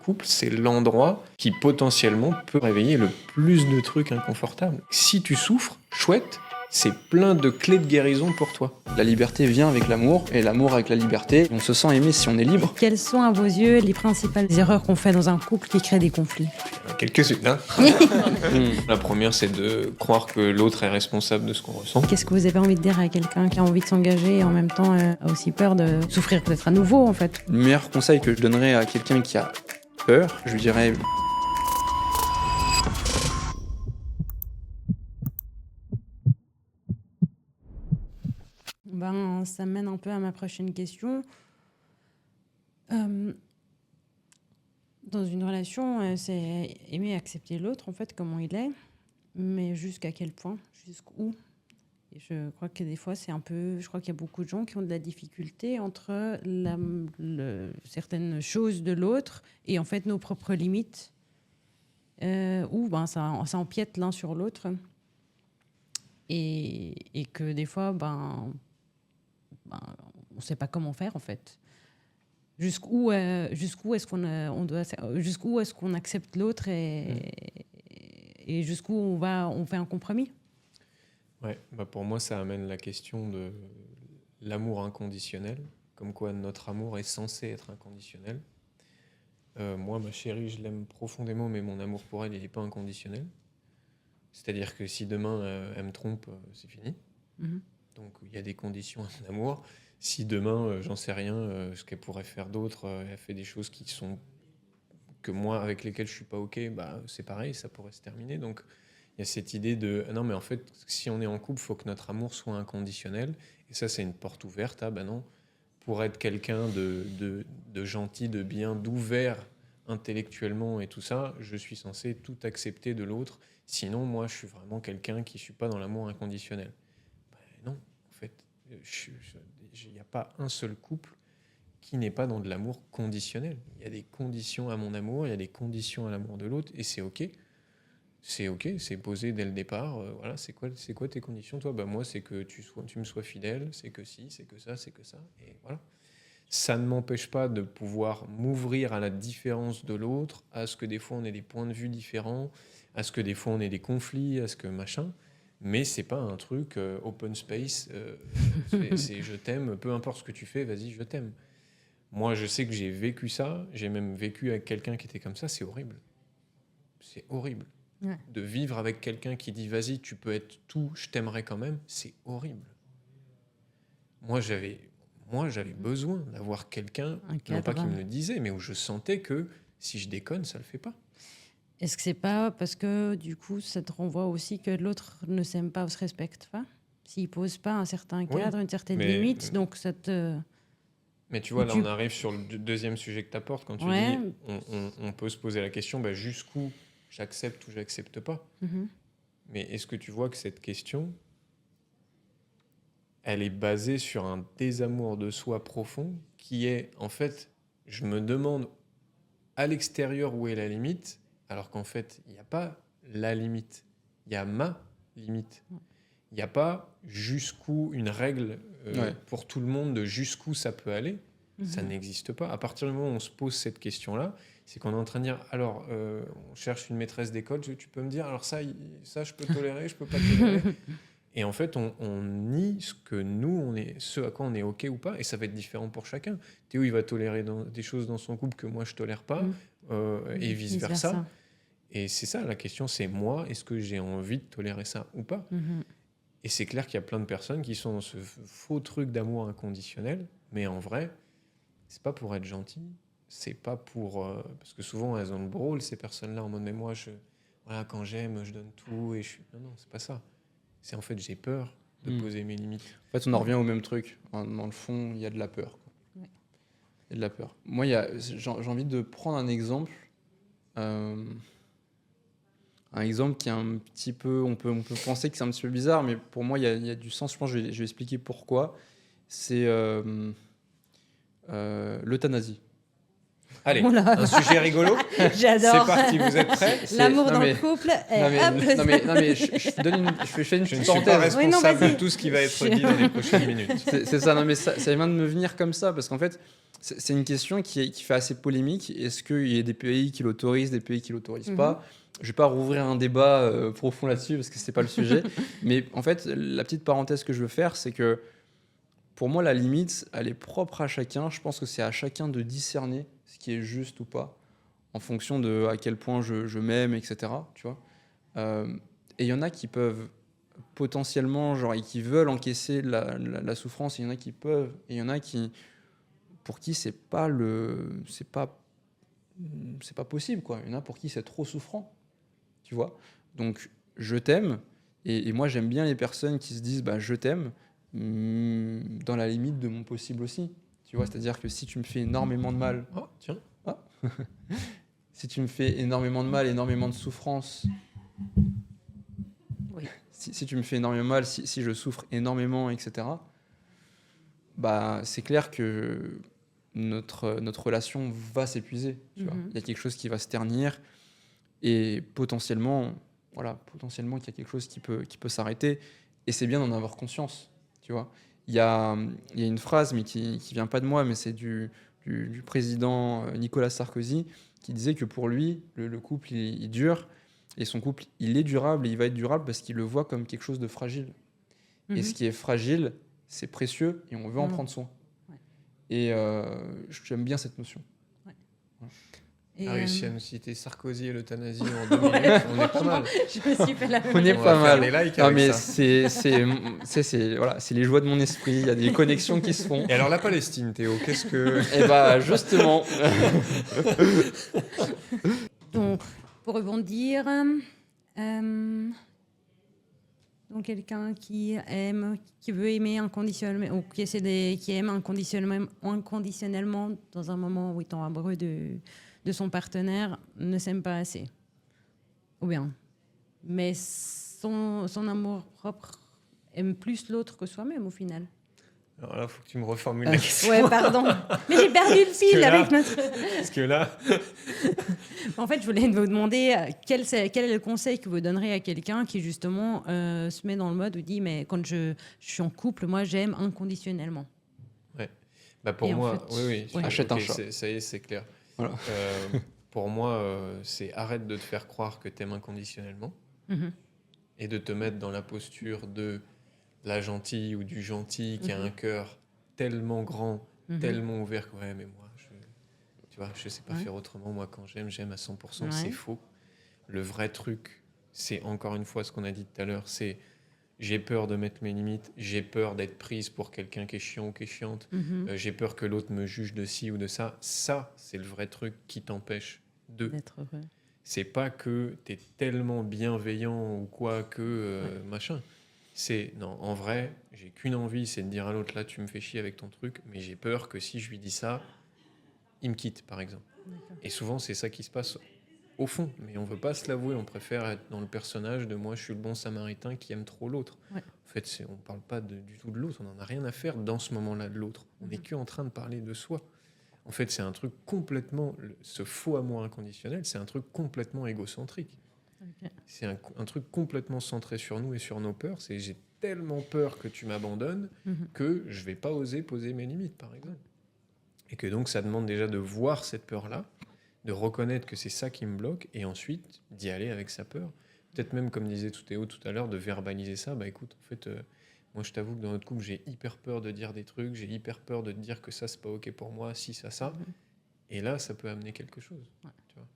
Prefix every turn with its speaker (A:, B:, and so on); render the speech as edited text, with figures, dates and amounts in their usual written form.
A: couple, c'est l'endroit qui potentiellement peut réveiller le plus de trucs inconfortables. Si tu souffres, chouette, c'est plein de clés de guérison pour toi.
B: La liberté vient avec l'amour, et l'amour avec la liberté. On se sent aimé si on est libre.
C: Quelles sont à vos yeux les principales erreurs qu'on fait dans un couple qui créent des conflits ?
A: Quelques-unes, hein. La première, c'est de croire que l'autre est responsable de ce qu'on ressent.
C: Qu'est-ce que vous avez envie de dire à quelqu'un qui a envie de s'engager et en même temps a aussi peur de souffrir peut-être à nouveau en fait ?
B: Le meilleur conseil que je donnerais à quelqu'un qui a peur, je lui dirais...
C: Ça mène un peu à ma prochaine question. Dans une relation, c'est aimer accepter l'autre, en fait, comment il est, mais jusqu'à quel point, jusqu'où. Et je crois que des fois, c'est un peu... Je crois qu'il y a beaucoup de gens qui ont de la difficulté entre certaines choses de l'autre et en fait nos propres limites, où ça empiète l'un sur l'autre. Et que des fois, on ne sait pas comment faire en fait. Jusqu'où est-ce qu'on accepte l'autre et jusqu'où on fait un compromis.
A: Ouais, pour moi, ça amène la question de l'amour inconditionnel, comme quoi notre amour est censé être inconditionnel. Moi, ma chérie, je l'aime profondément, mais mon amour pour elle, il n'est pas inconditionnel. C'est-à-dire que si demain, elle me trompe, c'est fini. Mm-hmm. Donc, il y a des conditions à mon amour. Si demain, j'en sais rien, ce qu'elle pourrait faire d'autre, elle fait des choses qui sont que moi, avec lesquelles je suis pas OK, c'est pareil, ça pourrait se terminer. Donc, il y a cette idée de non, mais en fait, si on est en couple, il faut que notre amour soit inconditionnel. Et ça, c'est une porte ouverte. Non, pour être quelqu'un de gentil, de bien, d'ouvert intellectuellement et tout ça, je suis censé tout accepter de l'autre. Sinon, moi, je suis vraiment quelqu'un qui ne suis pas dans l'amour inconditionnel. Non, en fait, il n'y a pas un seul couple qui n'est pas dans de l'amour conditionnel. Il y a des conditions à mon amour, il y a des conditions à l'amour de l'autre, et c'est OK. C'est OK, c'est posé dès le départ. Voilà, c'est quoi tes conditions, toi ? Moi, c'est que tu me sois fidèle, c'est que si, c'est que ça, et voilà. Ça ne m'empêche pas de pouvoir m'ouvrir à la différence de l'autre, à ce que des fois on ait des points de vue différents, à ce que des fois on ait des conflits, à ce que machin. Mais c'est pas un truc open space, c'est je t'aime, peu importe ce que tu fais, vas-y, je t'aime. Moi, je sais que j'ai vécu ça, j'ai même vécu avec quelqu'un qui était comme ça, c'est horrible. C'est horrible. Ouais. De vivre avec quelqu'un qui dit vas-y, tu peux être tout, je t'aimerai quand même, c'est horrible. Moi, j'avais besoin d'avoir quelqu'un, non pas qui me le disait, mais où je sentais que si je déconne, ça le fait pas.
C: Est-ce que c'est pas parce que du coup ça te renvoie aussi que l'autre ne s'aime pas ou se respecte pas ? S'il pose pas un certain cadre, une certaine limite, donc ça te...
A: Mais tu vois, là on arrive sur le deuxième sujet que tu apportes quand tu dis on peut se poser la question jusqu'où j'accepte ou j'accepte pas. Mm-hmm. Mais est-ce que tu vois que cette question, elle est basée sur un désamour de soi profond qui est, en fait, je me demande à l'extérieur où est la limite, alors qu'en fait, il n'y a pas la limite, il y a ma limite. Il n'y a pas jusqu'où une règle pour tout le monde de jusqu'où ça peut aller. Mm-hmm. Ça n'existe pas. À partir du moment où on se pose cette question-là, c'est qu'on est en train de dire, alors, on cherche une maîtresse d'école, tu peux me dire, alors ça je peux tolérer, je peux pas tolérer. Et en fait, on nie ce que nous, ce à quoi on est OK ou pas, et ça va être différent pour chacun. Théo, il va tolérer des choses dans son couple que moi, je tolère pas, et vice-versa. Et c'est ça, la question, c'est moi, est-ce que j'ai envie de tolérer ça ou pas ? Mm-hmm. Et c'est clair qu'il y a plein de personnes qui sont dans ce faux truc d'amour inconditionnel, mais en vrai, c'est pas pour être gentil, c'est pas pour... parce que souvent, elles ont le brawl, ces personnes-là, en mode, mais moi, quand j'aime, je donne tout, et Non, c'est pas ça. C'est en fait, j'ai peur de poser mes limites.
B: En fait, on en revient au même truc. Dans le fond, il y a de la peur. Ouais. Il y a de la peur. Moi, j'ai envie de prendre un exemple. Un exemple qui est un petit peu... On peut penser que c'est un petit peu bizarre, mais pour moi, il y a du sens. Je pense que je vais expliquer pourquoi. C'est l'euthanasie.
A: Allez, un sujet rigolo.
C: J'adore.
A: C'est parti, vous êtes prêts ?
C: L'amour dans le couple.
B: Je fais une petite parenthèse.
A: Je suis pas responsable de tout ce qui va être dit dans les prochaines minutes.
B: C'est ça, non mais ça vient de me venir comme ça, parce qu'en fait, C'est une question qui fait assez polémique. Est-ce qu'il y a des pays qui l'autorisent, des pays qui l'autorisent pas? Je vais pas rouvrir un débat profond là-dessus parce que c'est pas le sujet. Mais en fait, la petite parenthèse que je veux faire, c'est que pour moi, la limite, elle est propre à chacun. Je pense que c'est à chacun de discerner ce qui est juste ou pas, en fonction de à quel point je m'aime, etc. Tu vois. Et il y en a qui peuvent potentiellement, genre, et qui veulent encaisser la souffrance. Il y en a qui peuvent, et il y en a qui, pour qui c'est pas possible, quoi. Il y en a pour qui c'est trop souffrant, tu vois. Donc, je t'aime, et moi j'aime bien les personnes qui se disent, bah, je t'aime, dans la limite de mon possible aussi. Tu vois, c'est-à-dire que si tu me fais énormément de mal,
A: Oh, tiens.
B: si tu me fais énormément de mal, énormément de souffrance,
C: Oui.
B: si tu me fais énormément mal, si je souffre énormément, etc., bah, c'est clair que notre relation va s'épuiser. Tu vois. Il y a quelque chose qui va se ternir et potentiellement qu'il y a quelque chose qui peut s'arrêter. Et c'est bien d'en avoir conscience. Tu vois. Il y a une phrase, mais qui vient pas de moi, mais c'est du président Nicolas Sarkozy, qui disait que pour lui, le couple, il dure. Et son couple, il est durable et il va être durable parce qu'il le voit comme quelque chose de fragile. Et ce qui est fragile, c'est précieux et on veut en prendre soin.
C: Ouais.
B: Et j'aime bien cette notion.
C: Ouais.
B: Voilà.
C: Et,
A: A réussi à nous citer Sarkozy et l'euthanasie en 2 minutes, on est pas mal.
C: je me suis fait la même
B: On est
A: On
B: pas
A: va faire
B: mal.
A: des likes
B: Non,
A: avec
B: mais
A: ça.
B: c'est les joies de mon esprit. Il y a des connexions qui se font.
A: Et alors la Palestine, Théo, qu'est-ce que...
B: Et bah justement.
C: Donc, pour rebondir, donc quelqu'un qui aime, qui veut aimer inconditionnellement, ou qui aime inconditionnellement dans un moment où il est amoureux de son partenaire, ne s'aime pas assez. Ou bien, mais son amour propre aime plus l'autre que soi-même au final.
A: Alors là, il faut que tu me reformules la question.
C: Ouais, pardon. Mais j'ai perdu le fil
A: là-
C: avec notre...
A: Parce que là...
C: En fait, je voulais vous demander quel est le conseil que vous donneriez à quelqu'un qui, justement, se met dans le mode où il dit, mais quand je suis en couple, moi, j'aime inconditionnellement.
A: Ouais. Bah pour
C: Et en
A: moi,
C: fait,
A: oui.
C: ouais.
B: Achète un chat.
A: Ça y est, c'est clair.
B: Voilà.
A: Pour moi, c'est arrête de te faire croire que t'aimes inconditionnellement
C: Mhm.
A: et de te mettre dans la posture de la gentille ou du gentil qui a un cœur tellement grand, tellement ouvert que ouais, mais moi, tu vois, je sais pas faire autrement. Moi, quand j'aime à 100%. C'est faux. Le vrai truc, c'est encore une fois ce qu'on a dit tout à l'heure, c'est j'ai peur de mettre mes limites, j'ai peur d'être prise pour quelqu'un qui est chiant ou qui est chiante, j'ai peur que l'autre me juge de ci ou de ça. Ça, c'est le vrai truc qui t'empêche
C: d'être heureux.
A: C'est pas que t'es tellement bienveillant ou quoi que machin. C'est, non, en vrai, j'ai qu'une envie, c'est de dire à l'autre, là, tu me fais chier avec ton truc, mais j'ai peur que si je lui dis ça, il me quitte, par exemple.
C: D'accord.
A: Et souvent, c'est ça qui se passe au fond, mais on veut pas se l'avouer, on préfère être dans le personnage de moi, je suis le bon samaritain qui aime trop l'autre.
C: Ouais.
A: En fait, on parle pas du tout de l'autre, on en a rien à faire dans ce moment-là de l'autre. On n'est que en train de parler de soi. En fait, c'est un truc complètement, ce faux amour inconditionnel, c'est un truc complètement égocentrique.
C: Okay.
A: C'est un truc complètement centré sur nous et sur nos peurs. C'est j'ai tellement peur que tu m'abandonnes que je vais pas oser poser mes limites, par exemple. Et que donc, ça demande déjà de voir cette peur-là, de reconnaître que c'est ça qui me bloque, et ensuite d'y aller avec sa peur. Peut-être même, comme disait Théo tout à l'heure, de verbaliser ça. Bah écoute, en fait, moi je t'avoue que dans notre couple, j'ai hyper peur de dire des trucs, j'ai hyper peur de te dire que ça, c'est pas OK pour moi, si, ça. Et là, ça peut amener quelque chose.
C: Ouais.
A: Tu vois.